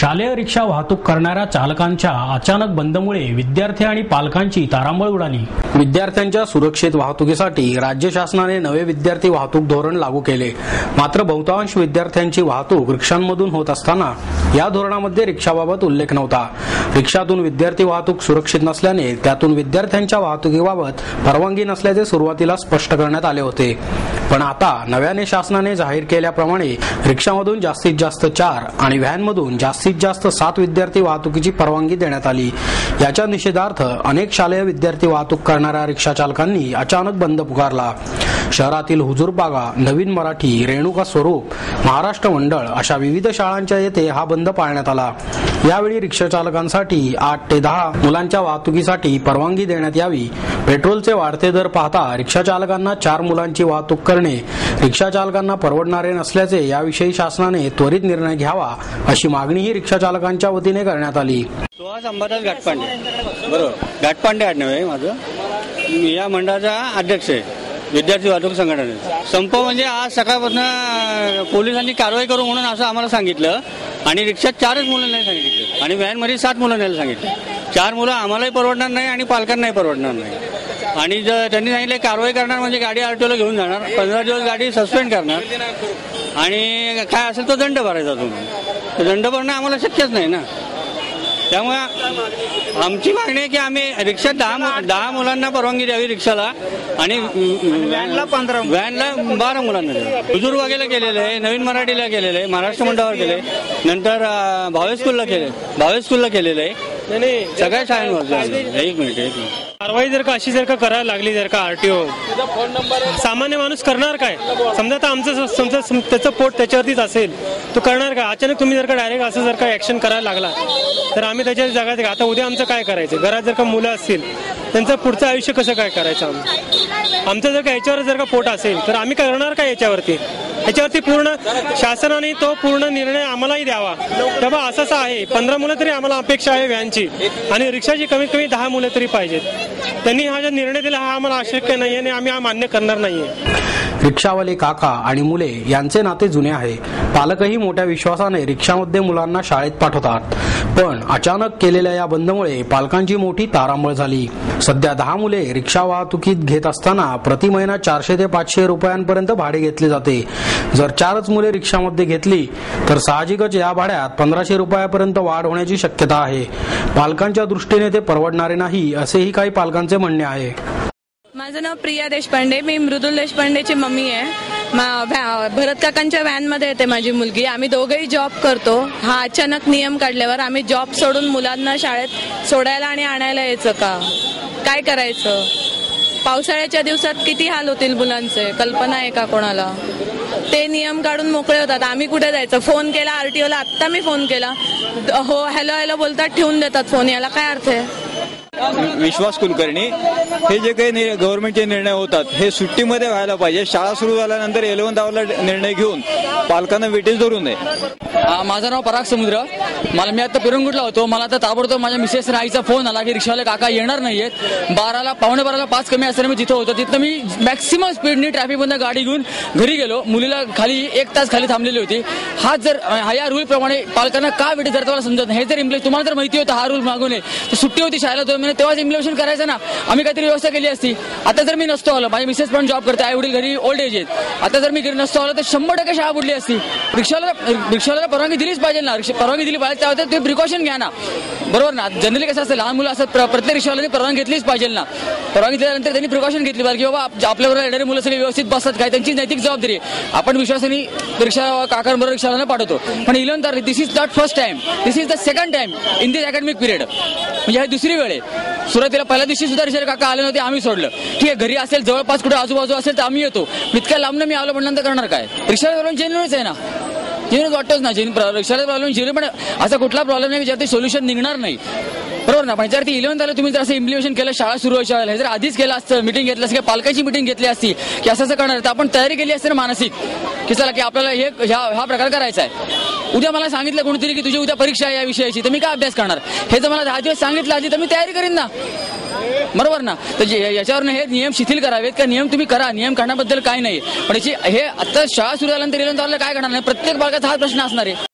शालेय रिक्षा वाहतूक करणाऱ्या चालकांच्या अचानक बंदमुळे विद्यार्थी आणि पालकांची तारांबळ उडाली। विद्यार्थ्यांच्या सुरक्षित वाहतुकीसाठी राज्य शासनाने नवे विद्यार्थी वाहतूक धोरण लागू केले। मात्र बहुतांश विद्यार्थ्यांची वाहतूक रिक्षांमधून होत असताना या धोरणामध्ये रिक्षाबाबत उल्लेख नव्हता। रिक्षातून विद्यार्थी वाहतूक सुरक्षित नसल्याने त्यातून विद्यार्थ्यांच्या वाहतुकीबाबत परवानगी नसल्याचे सुरुवातीला स्पष्ट करण्यात आले होते। पण आता नव्याने शासनाने जाहीर केल्याप्रमाणे रिक्षामधून जास्तीत जास्त 4 आणि व्हॅनमधून जास्तीत जास्त 7 विद्यार्थी वाहतुकीची परवानगी देण्यात आली। याच्या निषेधार्थ अनेक शालेय विद्यार्थी वाहतूक करणाऱ्या रिक्षा चालकांनी अचानक बंद पुकारला। शहरातील हुजूरपागा, नवीन मराठी, रेणुका स्वरूप, महाराष्ट्र मंडळ अशा विविध शाळांच्या येथे हा बंद पाळण्यात आला। यावेळी रिक्षा चालकांसाठी 8 ते 10 मुलांच्या वाहतुकीसाठी परवानगी देण्यात यावी। पेट्रोलचे वाढते दर पाहता रिक्षा चालकांना 4 मुलांची वाहतूक करणे रिक्षा चालकांना परवडणारे नसल्याचे याविषयी शासनाने त्वरित निर्णय घ्यावा अशी मागणीही रिक्षा चालकांच्या वतीने करण्यात आली। सुहास अंबादास घाटपांडे, बरोबर, घाटपांडे आडनाव आहे माझं। मी या मंडळाचा अध्यक्ष आहे, विद्यार्थी वाहतूक संघटनेचा। संप म्हणजे आज सकाळपासून पोलिसांनी कारवाई करू म्हणून असं आम्हाला सांगितलं आणि रिक्षात 4च मुलं नाही सांगितलं आणि व्हॅनमध्ये 7 मुलं न्यायला सांगितलं। 4 मुलं आम्हालाही परवडणार नाही आणि पालकांनाही परवडणार नाही। आणि जर त्यांनी सांगितलं कारवाई करणार म्हणजे गाडी आरटीओला घेऊन जाणार, 15 दिवस गाडी सस्पेंड करणार आणि काय असेल तो दंड भरायचा। तुम्ही दंड भरणं आम्हाला शक्यच नाही ना। त्यामुळे आमची मागणी आहे की आम्ही रिक्षात 10 मुलांना परवानगी द्यावी रिक्षाला आणि व्हॅनला 12 मुलांना द्यावी। हुजूर वगैरे केलेलं आहे, नवीन मराठीला केलेलं आहे, महाराष्ट्र मंडळावर केले, नंतर भावे स्कूलला केलेलं आहे, सगळ्या शाळांवर। एक मिनिट कारवाई जर का अशी करायला लागली, जर का आरटीओ, सामान्य माणूस करणार काय? समजा आता आमचं त्याचं पोट त्याच्यावरतीच असेल, तो करणार काय? अचानक तुम्ही जर का डायरेक्ट असं जर का ऍक्शन करायला लागला तर आम्ही त्याच्या जगात आता उद्या आमचं काय करायचं? घरात जर का मुलं असतील त्यांचं पुढचं आयुष्य कसं काय करायचं? आमचं जर का याच्यावर जर का पोट असेल तर आम्ही करणार काय याच्यावरती पूर्ण शासनाने तो पूर्ण निर्णय आम्हालाही द्यावा। तेव्हा असंच आहे, 15 मुलं तरी आम्हाला अपेक्षा आहे व्हॅनची आणि रिक्षाची कमीत कमी 10 मुलं तरी पाहिजेत। त्यांनी हा जो निर्णय दिला हा आम्हाला अशक्य नाही आणि आम्ही हा मान्य करणार नाहीये। रिक्षावाले काका आणि मुले यांचे नाते जुने आहे। पालकही मोठ्या विश्वासाने रिक्षामध्ये मुलांना शाळेत पाठवतात, पण अचानक केलेल्या या बंदमुळे पालकांची मोठी तारांबळ झाली। सध्या 10 मुले रिक्षा वाहतुकीत घेत असताना प्रति महिना 400 ते 500 रुपयांपर्यंत भाडे घेतले जाते। जर 4च मुले रिक्षामध्ये घेतली तर साहजिकच या भाड्यात 1500 रुपयापर्यंत वाढ होण्याची शक्यता आहे। पालकांच्या दृष्टीने ते परवडणारे नाही असेही काही पालकांचे म्हणणे आहे। माझं नाव प्रिया देशपांडे, मी मृदुल देशपांडेची मम्मी आहे। भरत काकांच्या व्हॅन मध्ये येते माझी मुलगी। आम्ही दोघेही जॉब करतो। हा अचानक नियम काढल्यावर आम्ही जॉब सोडून मुलांना शाळेत सोडायला आणि आणायला यायचं का? काय करायचं? पावसाळ्याच्या दिवसात किती हाल होतील मुलांचे, कल्पना आहे का कोणाला? ते नियम काढून मोकळे होतात, आम्ही कुठे जायचं? फोन केला आरटीओला, आत्ता मी फोन केला, हो हॅलो हॅलो बोलतात, ठेवून देतात फोन। याला काय अर्थ आहे? विश्वास कुलकर्णी, हे जे काही गव्हर्नमेंटचे निर्णय होतात हे सुट्टीमध्ये व्हायला पाहिजे। शाळा सुरू झाल्यानंतर 11th आवरला निर्णय घेऊन पालकांना वेटेज धरू नये। माझं नाव पराग समुद्र, मी आता पिरंगुटला होतो। मला आता ताबडतोब माझ्या मिसेस आईचा फोन आला की रिक्षावाले काका येणार नाहीयेत। 12:15 5 कमी असताना मी तिथं होतो। तिथं मी मॅक्सिमम स्पीडने ट्रॅफिकमधून गाडी घेऊन घरी गेलो। मुलीला खाली 1 तास खाली थांबलेली होती। हा जर या रूल प्रमाणे पालकांना का वेटेज धरता मला समजत नाही। हे जर इम्प्लिमेंट, तुम्हाला जर माहिती होतं हा रूल मागू नये तर सुट्टी होती शाळेला 2 महिने, तेव्हाच इम्प्लिमेंटेशन करायचं ना। आम्ही काहीतरी व्यवस्था केली असती। आता जर मी नसतो आलो, माझी मिसेस पण जॉब करते, आई वडील घरी ओल्ड एज आहेत, आता जर मी घरी नसतो आलो तर 100% शाळा बुडली असती। रिक्षाला परवानगी दिलीच पाहिजे ना, परवानगी दिली पाहिजे, त्यावर तुम्ही प्रिकॉशन घ्या ना, बरोबर ना? जनरली कसं असतं, लहान मुलं असतात, प्रत्येक रिक्षावाल्याने परवानगी घेतलीच पाहिजे ना। परवानगी दिल्यानंतर त्यांनी प्रिकॉशन घेतली पाहिजे की बाबा आपल्याबरोबर येणारे मुलं सगळे व्यवस्थित बसतात काय, त्यांची नैतिक जबाबदारी आहे। आपण विश्वासाने रिक्षा काकांबरोबर रिक्षावाल्यांना पाठवतो, पण 11th तारीख this is not first time, this is the second time in this academic period. म्हणजे ही दुसरी वेळ आहे। सुरुवातीला पहिल्या दिवशी सुद्धा रिक्षा काका आले नव्हते, आम्ही सोडलं। ठीक आहे, घरी असेल जवळपास कुठे आजूबाजू असेल तर आम्ही येतो। इतक्या लांबनं मी आलो म्हणल्यानंतर करणार काय? रिक्षाला प्रॉब्लेम जेन्युइनच आहे ना, जेन्युइन वाटतोच ना, रिक्षाला प्रॉब्लेम जेन्युइन, पण असा कुठला प्रॉब्लेम नाही ज्यात सोल्युशन निघणार नाही, बरोबर ना? पण जर ती 11th आलं, तुम्ही जर असं इम्प्लिमेंटेशन केलं शाळा सुरू व्हायच्या वेळेला, हे जर आधीच केलं असतं, मिटिंग घेतलं असतं, पालकांची मिटिंग घेतली असती की असं करणार, तर आपण तयारी केली असते ना मानसिक की चला की आपल्याला हा प्रकार करायचा आहे। उद्या मला सांगितलं कोणतरी की तुझी उद्या परीक्षा आहे या विषयाची, तर मी काय अभ्यास करणार? हे जर मला 10 दिवस सांगितलं आधी तर मी तयारी करीन ना, बरोबर ना? तर याच्यावर हे नियम शिथिल करावेत का? नियम तुम्ही करा, नियम करण्याबद्दल काय नाही, पण हे आता शाळा सुरू झाल्यानंतर काय करणार नाही, प्रत्येक बालकाचा हा प्रश्न असणार आहे।